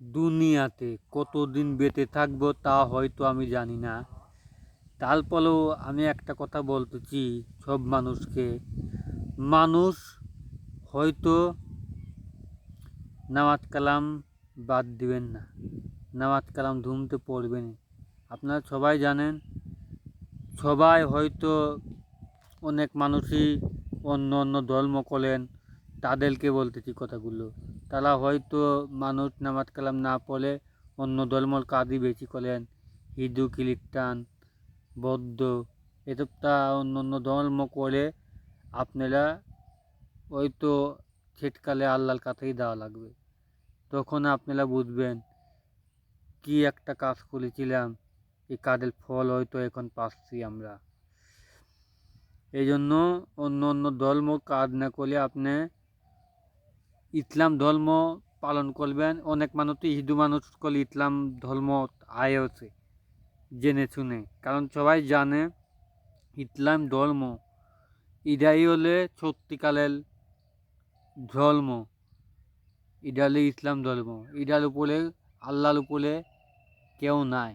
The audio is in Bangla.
দুনিয়াতে কতদিন বেঁচে থাকবো তা হয়তো আমি জানি না। তারপরেও আমি একটা কথা বলতেছি সব মানুষকে, মানুষ হয়তো নামাজ কালাম বাদ দিবেন না, নামাজ কালাম ধুমতে পড়বেন। আপনারা সবাই জানেন, সবাই হয়তো অনেক মানুষই অন্য অন্য ধর্ম করেন, তাদেরকে বলতেছি কথাগুলো। তারা হয়তো মানুষ নামাজ কালাম না পড়ে অন্য ধর্মর কাজই বেশি করেন, হিন্দু খ্রিস্টান বৌদ্ধ এসবটা অন্য অন্য ধর্ম করে। আপনারা হয়তো শেষকালে আল্লাহর কাছেই দেওয়া লাগবে, তখন আপনারা বুঝবেন কি একটা কাজ করেছিলাম, এই কাজের ফল হয়তো এখন পাচ্ছি আমরা। এই জন্য অন্য অন্য ধর্ম কাজ না করলে আপনি ইসলাম ধর্ম পালন করবেন। অনেক মানুষ তো হিন্দু মানুষ করলে ইসলাম ধর্ম আয়েছে জেনে শুনে, কারণ সবাই জানে ইসলাম ধর্ম এটাই হলে সত্যিকালের ধর্ম, এটা হলে ইসলাম ধর্ম। এটার উপরে আল্লাহর উপরে কেউ নাই।